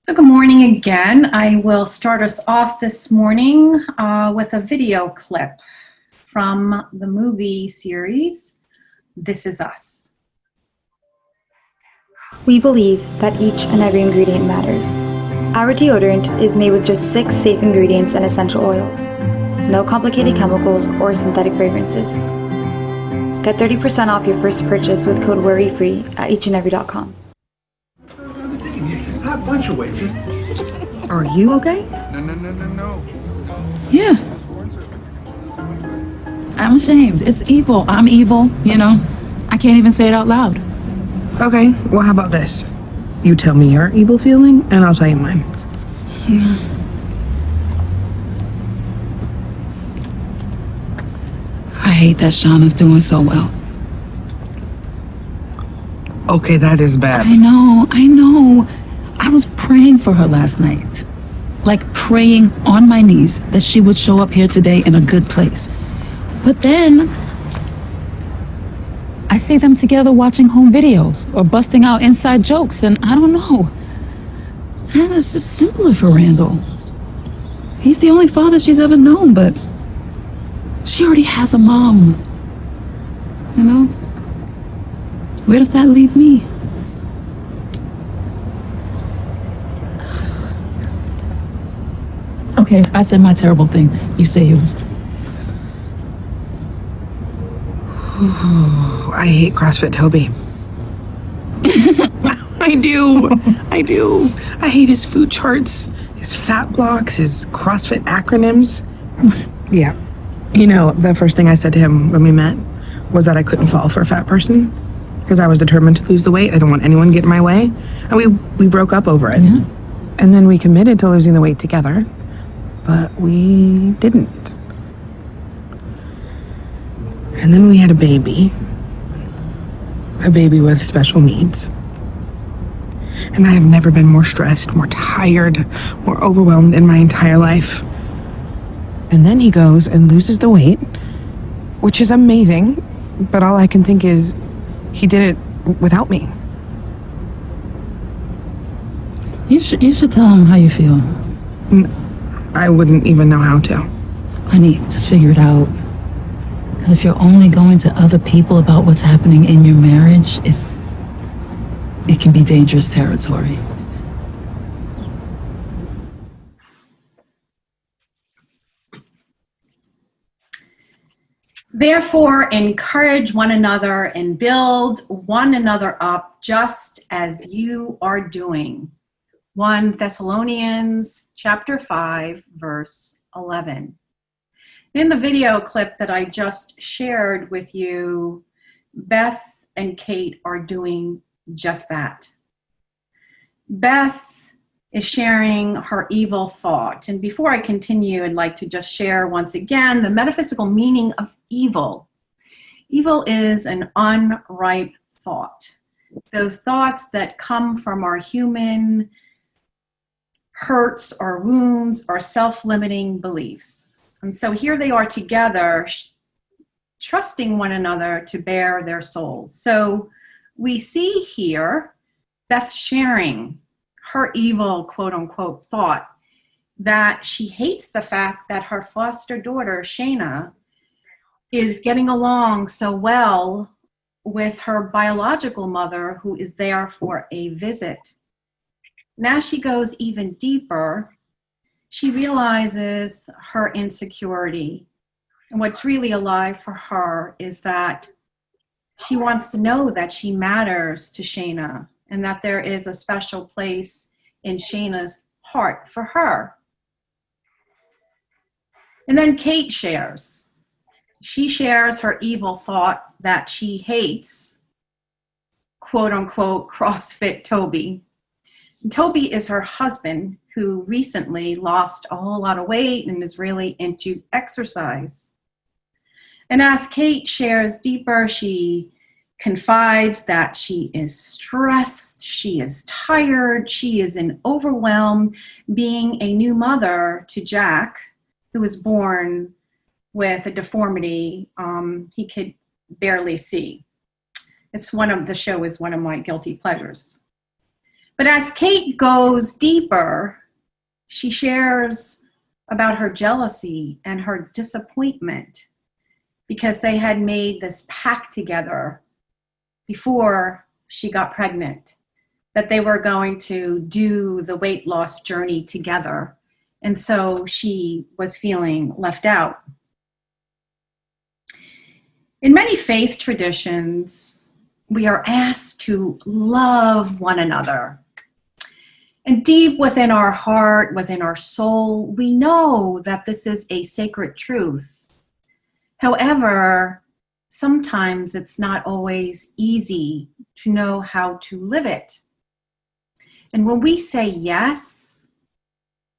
So good morning again. I will start us off this morning with a video clip from the movie series, This Is Us. We believe that each and every ingredient matters. Our deodorant is made with just 6 safe ingredients and essential oils. No complicated chemicals or synthetic fragrances. Get 30% off your first purchase with code WORRYFREE at eachandevery.com. A bunch of waiters. Are you okay? No. Yeah. I'm ashamed. It's evil. I'm evil, you know. I can't even say it out loud. Okay, well, how about this? You tell me your evil feeling, and I'll tell you mine. I hate that Shauna's doing so well. Okay, that is bad. I know. I was praying for her last night. Like praying on my knees that she would show up here today in a good place. But then I see them together watching home videos or busting out inside jokes, and I don't know. That's just simpler for Randall. He's the only father she's ever known, but she already has a mom. You know? Where does that leave me? Okay, I said my terrible thing. You say yours. I hate CrossFit Toby. I do. I hate his food charts, his fat blocks, his CrossFit acronyms. Yeah. You know, the first thing I said to him when we met was that I couldn't fall for a fat person because I was determined to lose the weight. I don't want anyone to get in my way. And we broke up over it. Yeah. And then we committed to losing the weight together, but we didn't. And then we had a baby with special needs. And I have never been more stressed, more tired, more overwhelmed in my entire life. And then he goes and loses the weight, which is amazing, but all I can think is he did it without me. You should tell him how you feel. I wouldn't even know how to. Honey, just figure it out. Because if you're only going to other people about what's happening in your marriage, it can be dangerous territory. Therefore, encourage one another and build one another up just as you are doing. 1 Thessalonians chapter 5, verse 11. In the video clip that I just shared with you, Beth and Kate are doing just that. Beth is sharing her evil thought. And before I continue, I'd like to just share once again the metaphysical meaning of evil. Evil is an unripe thought. Those thoughts that come from our human hurts or wounds or self-limiting beliefs. And so here they are together, trusting one another to bear their souls. So we see here Beth sharing her evil, quote unquote, thought that she hates the fact that her foster daughter, Shayna, is getting along so well with her biological mother, who is there for a visit. Now she goes even deeper. She realizes her insecurity. And what's really alive for her is that she wants to know that she matters to Shayna and that there is a special place in Shayna's heart for her. And then Kate shares. She shares her evil thought that she hates, quote unquote, CrossFit Toby. And Toby is her husband who recently lost a whole lot of weight and is really into exercise. And as Kate shares deeper, she confides that she is stressed, she is tired, she is in overwhelm being a new mother to Jack, who was born with a deformity he could barely see. The show is one of my guilty pleasures. But as Kate goes deeper, she shares about her jealousy and her disappointment because they had made this pact together before she got pregnant, that they were going to do the weight loss journey together. And so she was feeling left out. In many faith traditions, we are asked to love one another. And deep within our heart, within our soul, we know that this is a sacred truth. However, sometimes it's not always easy to know how to live it. And when we say yes,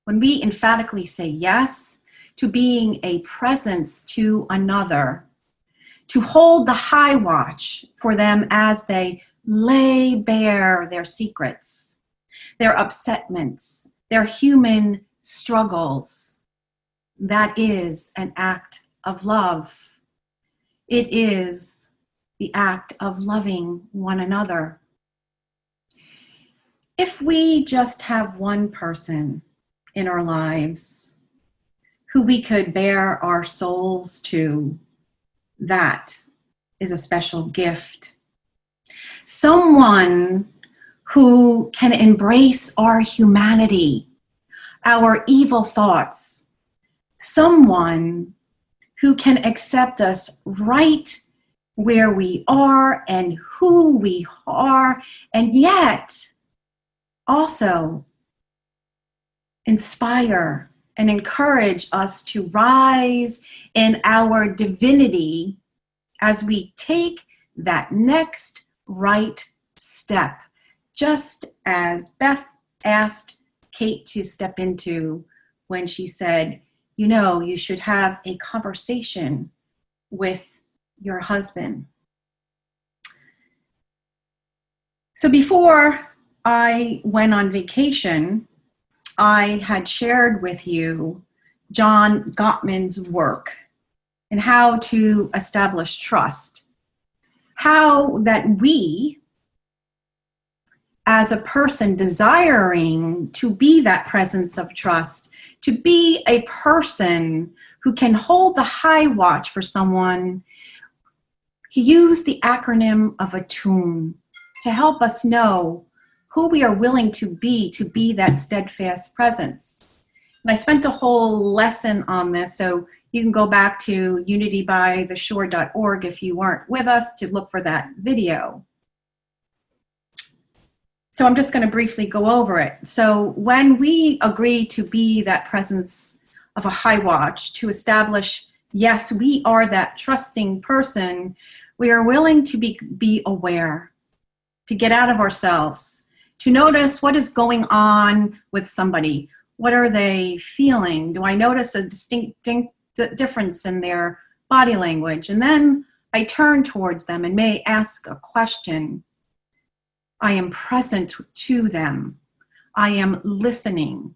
when we emphatically say yes to being a presence to another, to hold the high watch for them as they lay bare their secrets, their upsetments, their human struggles, that is an act of love. It is the act of loving one another. If we just have one person in our lives who we could bare our souls to, that is a special gift. Someone who can embrace our humanity, our evil thoughts. Someone who can accept us right where we are and who we are, and yet also inspire and encourage us to rise in our divinity as we take that next right step, just as Beth asked Kate to step into when she said, you know, you should have a conversation with your husband. So before I went on vacation, I had shared with you John Gottman's work and how to establish trust. How that we, as a person desiring to be that presence of trust, to be a person who can hold the high watch for someone, he used the acronym of ATTUNE to help us know who we are willing to be that steadfast presence. And I spent a whole lesson on this, so you can go back to unitybytheshore.org if you weren't with us to look for that video. So I'm just going to briefly go over it. So when we agree to be that presence of a high watch, to establish, yes, we are that trusting person, we are willing to be aware, to get out of ourselves, to notice what is going on with somebody. What are they feeling? Do I notice a distinct difference in their body language? And then I turn towards them and may ask a question. I am present to them. I am listening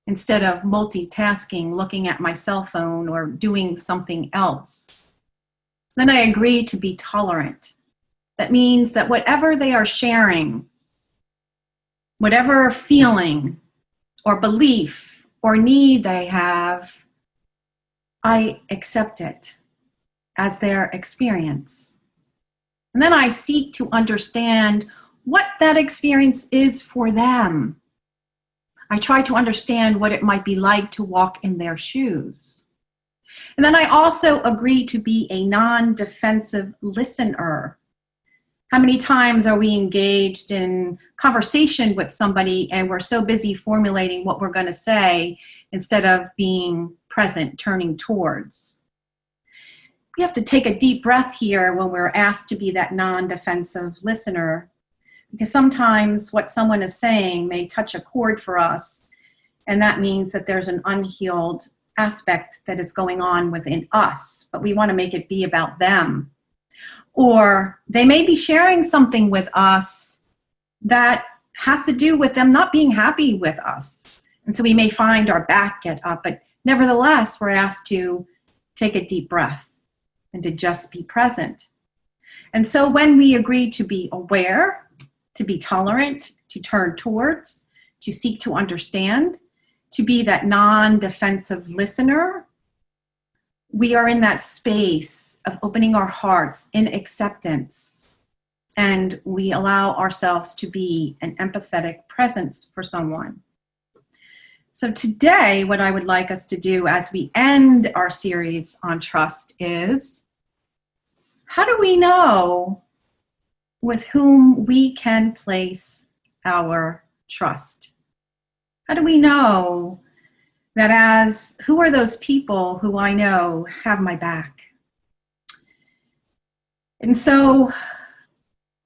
instead of multitasking, looking at my cell phone or doing something else. Then I agree to be tolerant. That means that whatever they are sharing, whatever feeling or belief or need they have, I accept it as their experience. And then I seek to understand what that experience is for them. I try to understand what it might be like to walk in their shoes. And then I also agree to be a non-defensive listener. How many times are we engaged in conversation with somebody and we're so busy formulating what we're going to say instead of being present, turning towards? We have to take a deep breath here when we're asked to be that non-defensive listener, because sometimes what someone is saying may touch a chord for us, and that means that there's an unhealed aspect that is going on within us, but we want to make it be about them. Or they may be sharing something with us that has to do with them not being happy with us. And so we may find our back get up, but nevertheless, we're asked to take a deep breath and to just be present. And so when we agree to be aware, to be tolerant, to turn towards, to seek to understand, to be that non-defensive listener. We are in that space of opening our hearts in acceptance, and we allow ourselves to be an empathetic presence for someone. So today, what I would like us to do as we end our series on trust is, how do we know with whom we can place our trust? How do we know that who are those people who I know have my back? And so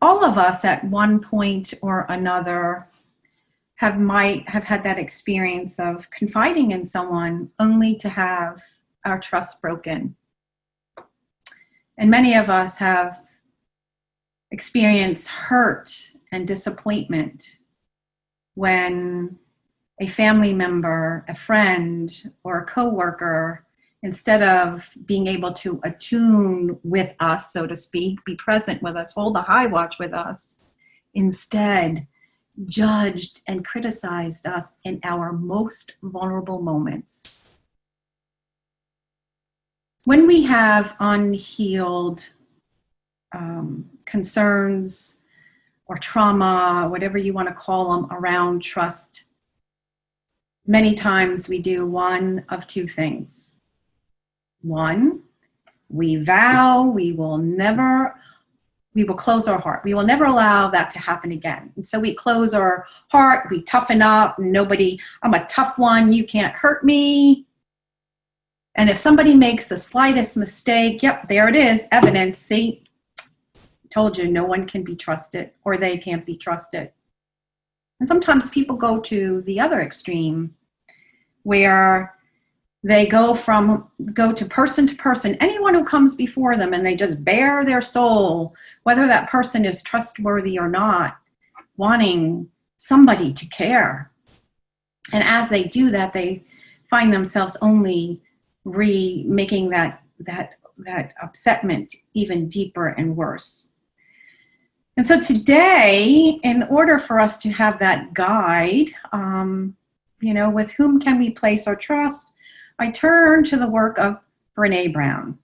all of us at one point or another might have had that experience of confiding in someone only to have our trust broken. And many of us have experienced hurt and disappointment when a family member, a friend, or a coworker, instead of being able to attune with us, so to speak, be present with us, hold the high watch with us, instead judged and criticized us in our most vulnerable moments. When we have unhealed concerns or trauma, whatever you want to call them, around trust, many times we do one of two things. One, we vow we will close our heart. We will never allow that to happen again. And so we close our heart, we toughen up, I'm a tough one, you can't hurt me. And if somebody makes the slightest mistake, yep, there it is, evidence, see, told you, no one can be trusted, or they can't be trusted. And sometimes people go to the other extreme, where they go to person, anyone who comes before them, and they just bare their soul, whether that person is trustworthy or not, wanting somebody to care. And as they do that, they find themselves only making that upsetment even deeper and worse. And so today, in order for us to have that guide, with whom can we place our trust, I turn to the work of Brené Brown.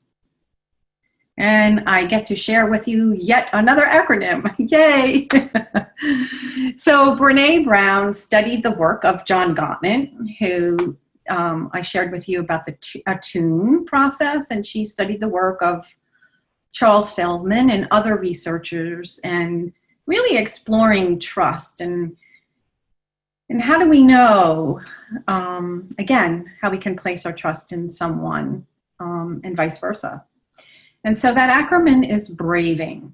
And I get to share with you yet another acronym. Yay! So Brené Brown studied the work of John Gottman, who I shared with you about the attune process, and she studied the work of Charles Feldman and other researchers, and really exploring trust and how do we know, again, how we can place our trust in someone, and vice versa. And so that acronym is BRAVING,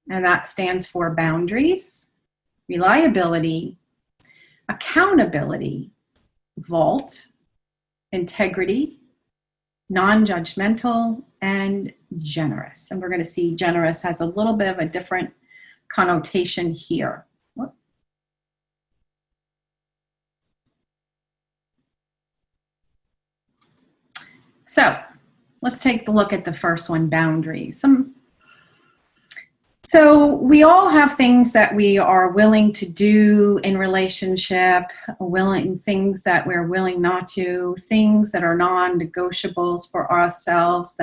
and that stands for boundaries, reliability, accountability, vault, integrity, non-judgmental, and generous. And we're going to see generous has a little bit of a different connotation here. So let's take a look at the first one, boundaries. So we all have things that we are willing to do in relationship, things that we're willing not to, things that are non-negotiables for ourselves.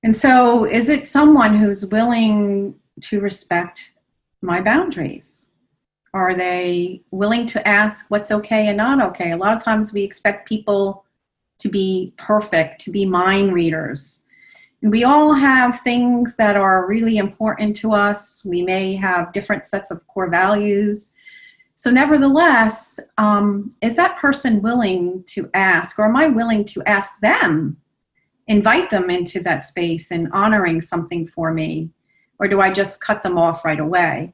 And so is it someone who's willing to respect my boundaries? Are they willing to ask what's okay and not okay? A lot of times we expect people to be perfect, to be mind readers. And we all have things that are really important to us. We may have different sets of core values. So nevertheless, is that person willing to ask, or am I willing to ask them, invite them into that space and honoring something for me? Or do I just cut them off right away?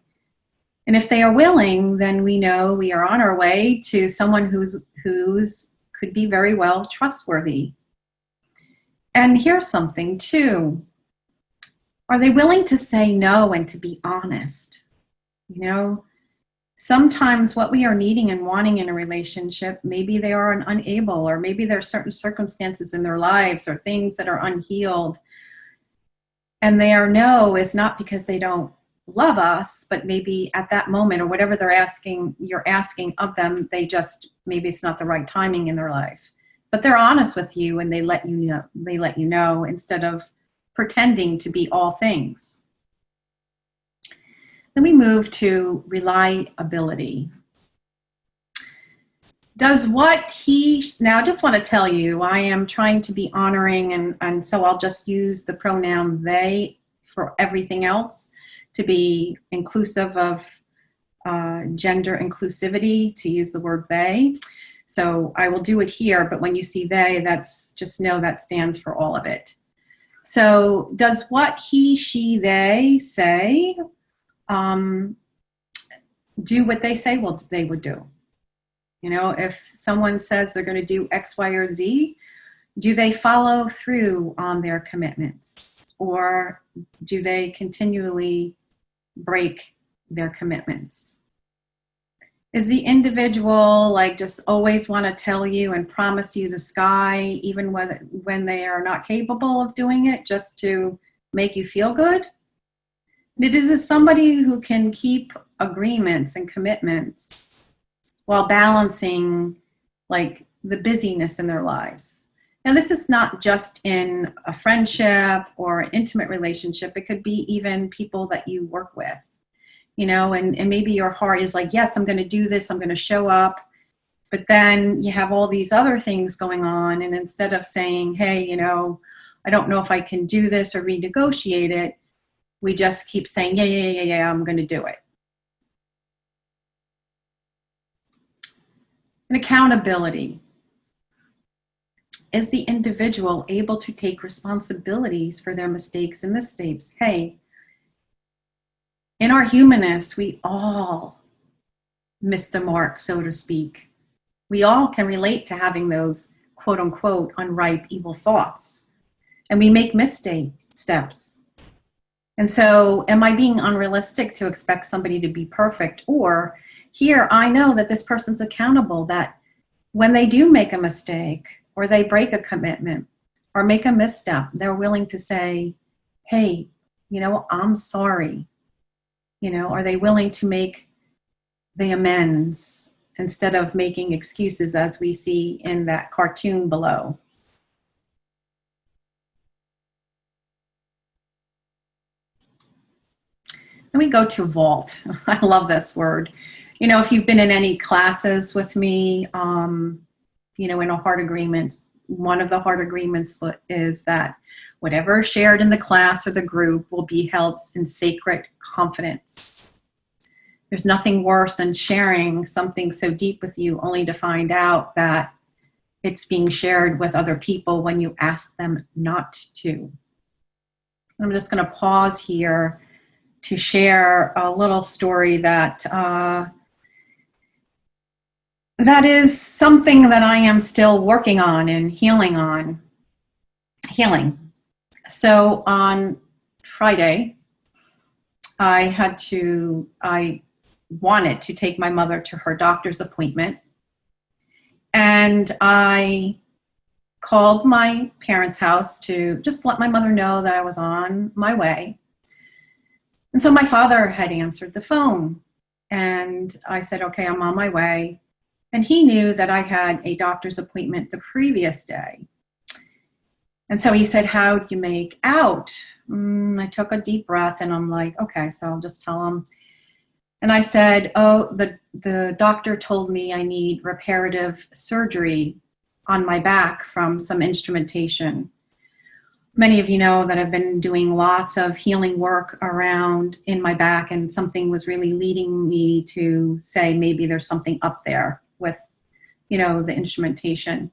And if they are willing, then we know we are on our way to someone who's could be very well trustworthy. And here's something too. Are they willing to say no and to be honest? Sometimes what we are needing and wanting in a relationship, maybe they are unable, or maybe there are certain circumstances in their lives or things that are unhealed. And their no is not because they don't love us, but maybe at that moment or whatever you're asking of them, maybe it's not the right timing in their life. But they're honest with you and they let you know instead of pretending to be all things. Then we move to reliability. Now I just want to tell you, I am trying to be honoring, and so I'll just use the pronoun they for everything else to be inclusive of gender inclusivity, to use the word they. So I will do it here, but when you see they, just know that stands for all of it. So does what he, she, they say do what they say they would do? You know, if someone says they're going to do X, Y, or Z, do they follow through on their commitments? Or do they continually break their commitments? Is the individual just always want to tell you and promise you the sky, even when they are not capable of doing it, just to make you feel good? It is somebody who can keep agreements and commitments while balancing the busyness in their lives. Now, this is not just in a friendship or an intimate relationship. It could be even people that you work with, and maybe your heart is yes, I'm going to do this, I'm going to show up. But then you have all these other things going on. And instead of saying, hey, I don't know if I can do this or renegotiate it, we just keep saying, yeah, I'm going to do it. And accountability. Is the individual able to take responsibilities for their mistakes and missteps? Hey, in our humanness, we all miss the mark, so to speak. We all can relate to having those quote unquote unripe evil thoughts. And we make missteps. And so am I being unrealistic to expect somebody to be perfect? Or here, I know that this person's accountable, that when they do make a mistake or they break a commitment or make a misstep, they're willing to say, hey, I'm sorry. Are they willing to make the amends instead of making excuses as we see in that cartoon below? Then we go to vault. I love this word. If you've been in any classes with me, in a heart agreement, one of the heart agreements is that whatever is shared in the class or the group will be held in sacred confidence. There's nothing worse than sharing something so deep with you only to find out that it's being shared with other people when you ask them not to. I'm just going to pause here to share a little story that is something that I am still working on and healing. So on Friday, I wanted to take my mother to her doctor's appointment. And I called my parents' house to just let my mother know that I was on my way. And so my father had answered the phone. And I said, okay, I'm on my way. And he knew that I had a doctor's appointment the previous day. And so he said, how'd you make out? I took a deep breath and I'm like, okay, so I'll just tell him. And I said, oh, the doctor told me I need reparative surgery on my back from some instrumentation. Many of you know that I've been doing lots of healing work around in my back, and something was really leading me to say maybe there's something up there with, the instrumentation.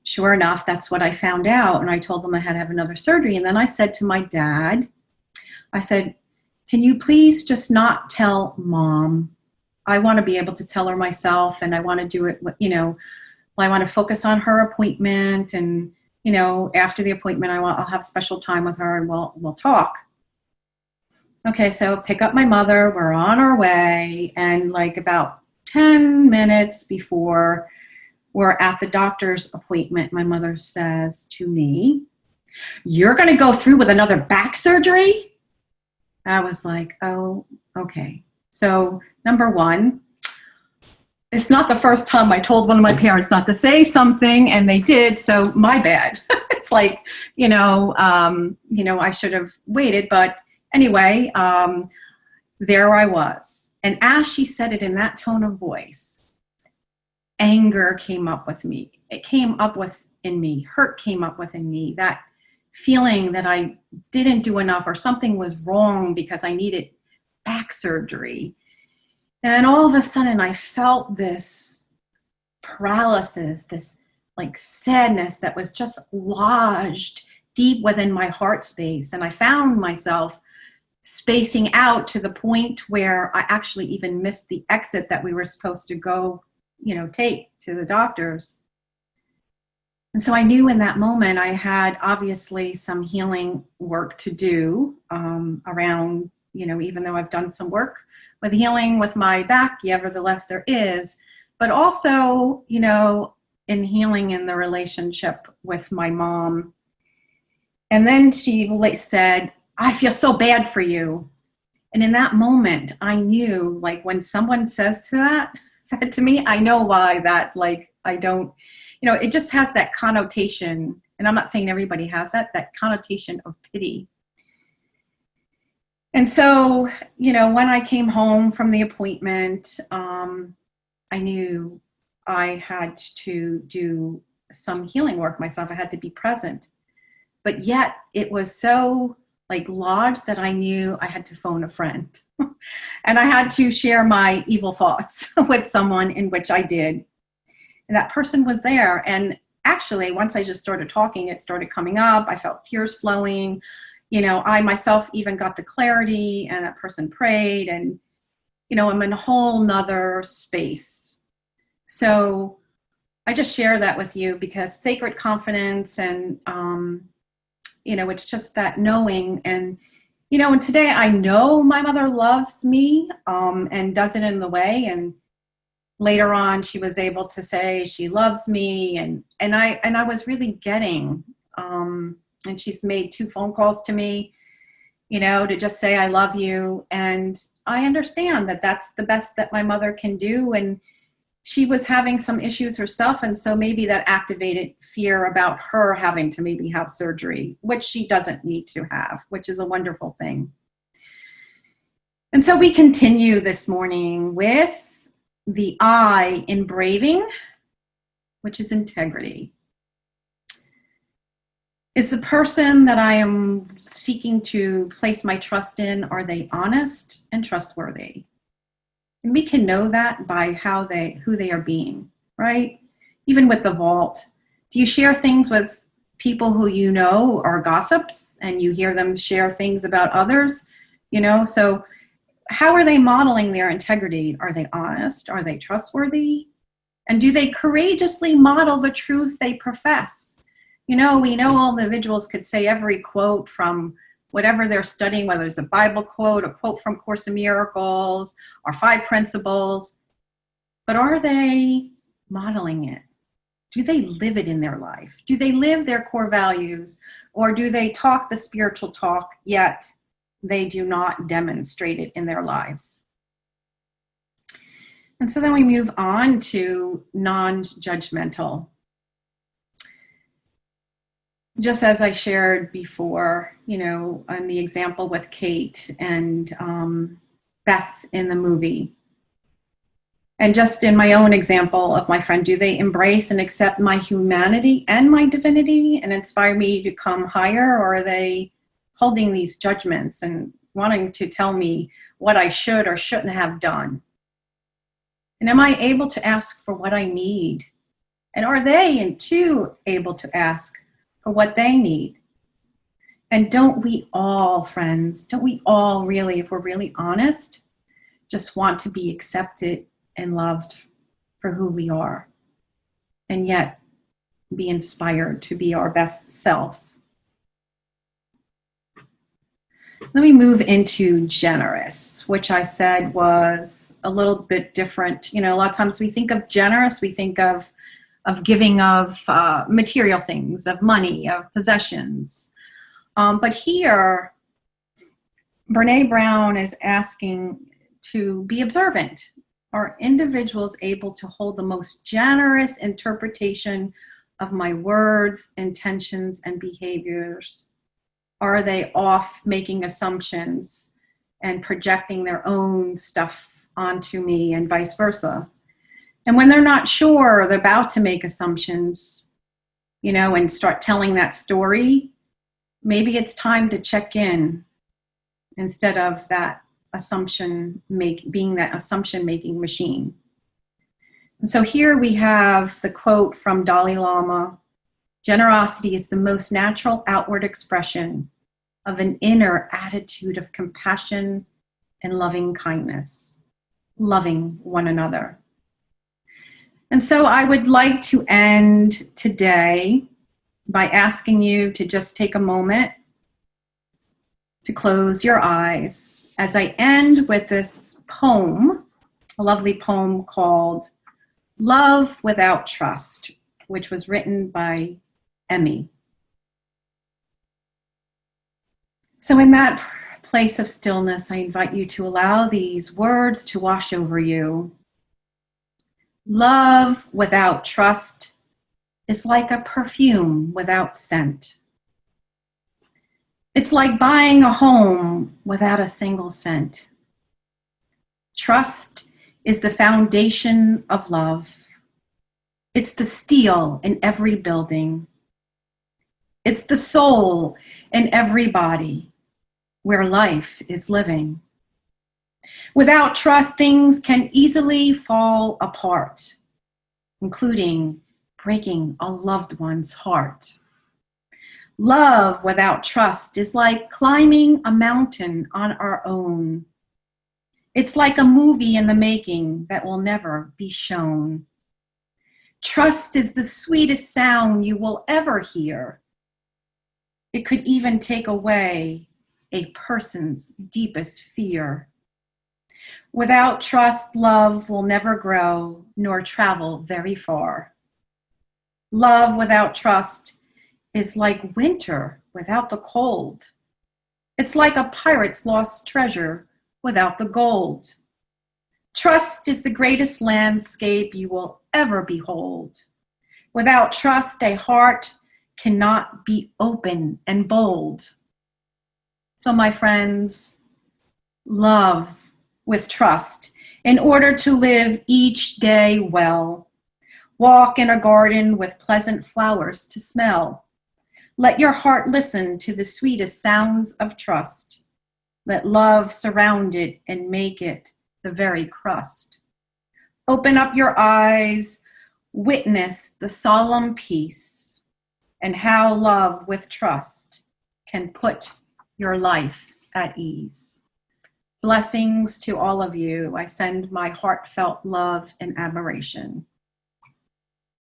Sure enough, that's what I found out. And I told them I had to have another surgery. And then I said to my dad, I said, can you please just not tell Mom? I want to be able to tell her myself, and I want to do it, I want to focus on her appointment, and, after the appointment, I'll have special time with her and we'll talk. Okay, so pick up my mother, we're on our way, and about 10 minutes before we're at the doctor's appointment, my mother says to me, you're going to go through with another back surgery? I was like, oh, okay. So number one, it's not the first time I told one of my parents not to say something and they did, so my bad. It's like, I should have waited, but anyway, there I was. And as she said it in that tone of voice, anger came up with me. It came up within me. Hurt came up within me. That feeling that I didn't do enough or something was wrong because I needed back surgery. And all of a sudden I felt this paralysis, this like sadness that was just lodged deep within my heart space. And I found myself spacing out to the point where I actually even missed the exit that we were supposed to go, take to the doctors. And so I knew in that moment I had obviously some healing work to do around, even though I've done some work with healing with my back, nevertheless there is, but also, in healing in the relationship with my mom. And then she said, I feel so bad for you. And in that moment, I knew, like, when someone said to me, I know why that, like, I don't, it just has that connotation. And I'm not saying everybody has that connotation of pity. And so, when I came home from the appointment, I knew I had to do some healing work myself. I had to be present. But yet it was so lodged that I knew I had to phone a friend. And I had to share my evil thoughts with someone, in which I did. And that person was there. And actually, once I just started talking, it started coming up. I felt tears flowing. I myself even got the clarity, and that person prayed, and, I'm in a whole nother space. So I just share that with you because sacred confidence and, it's just that knowing. And, and today I know my mother loves me and does it in the way. And later on, she was able to say she loves me. And I was really getting, and she's made 2 phone calls to me, to just say, I love you. And I understand that that's the best that my mother can do. And she was having some issues herself. And so maybe that activated fear about her having to maybe have surgery, which she doesn't need to have, which is a wonderful thing. And so we continue this morning with the I in braving, which is integrity. Is the person that I am seeking to place my trust in, are they honest and trustworthy? And we can know that by who they are being, right? Even with the vault. Do you share things with people who are gossips, and you hear them share things about others? So how are they modeling their integrity? Are they honest? Are they trustworthy? And do they courageously model the truth they profess? We know all the individuals could say every quote from whatever they're studying, whether it's a Bible quote, a quote from Course in Miracles, or 5 principles. But are they modeling it? Do they live it in their life? Do they live their core values? Or do they talk the spiritual talk, yet they do not demonstrate it in their lives? And so then we move on to non-judgmental. Just as I shared before, on the example with Kate and Beth in the movie. And just in my own example of my friend, do they embrace and accept my humanity and my divinity and inspire me to come higher? Or are they holding these judgments and wanting to tell me what I should or shouldn't have done? And am I able to ask for what I need? And are they, too, able to ask for what they need? And don't we all, friends, really, if we're really honest, just want to be accepted and loved for who we are, and yet be inspired to be our best selves? Let me move into generous, which I said was a little bit different. A lot of times we think of generous, we think of giving of material things, of money, of possessions. But here, Brene Brown is asking to be observant. Are individuals able to hold the most generous interpretation of my words, intentions, and behaviors? Are they off making assumptions and projecting their own stuff onto me and vice versa? And when they're not sure, they're about to make assumptions, and start telling that story, maybe it's time to check in instead of that being that assumption making machine. And so here we have the quote from Dalai Lama: generosity is the most natural outward expression of an inner attitude of compassion and loving kindness, loving one another. And so I would like to end today by asking you to just take a moment to close your eyes as I end with this poem, a lovely poem called Love Without Trust, which was written by Emmy. So in that place of stillness, I invite you to allow these words to wash over you. Love without trust is like a perfume without scent. It's like buying a home without a single cent. Trust is the foundation of love. It's the steel in every building. It's the soul in every body where life is living. Without trust, things can easily fall apart, including breaking a loved one's heart. Love without trust is like climbing a mountain on our own. It's like a movie in the making that will never be shown. Trust is the sweetest sound you will ever hear. It could even take away a person's deepest fear. Without trust, love will never grow nor travel very far. Love without trust is like winter without the cold. It's like a pirate's lost treasure without the gold. Trust is the greatest landscape you will ever behold. Without trust, a heart cannot be open and bold. So my friends, love with trust in order to live each day well. Walk in a garden with pleasant flowers to smell. Let your heart listen to the sweetest sounds of trust. Let love surround it and make it the very crust. Open up your eyes, witness the solemn peace, and how love with trust can put your life at ease. Blessings to all of you. I send my heartfelt love and admiration.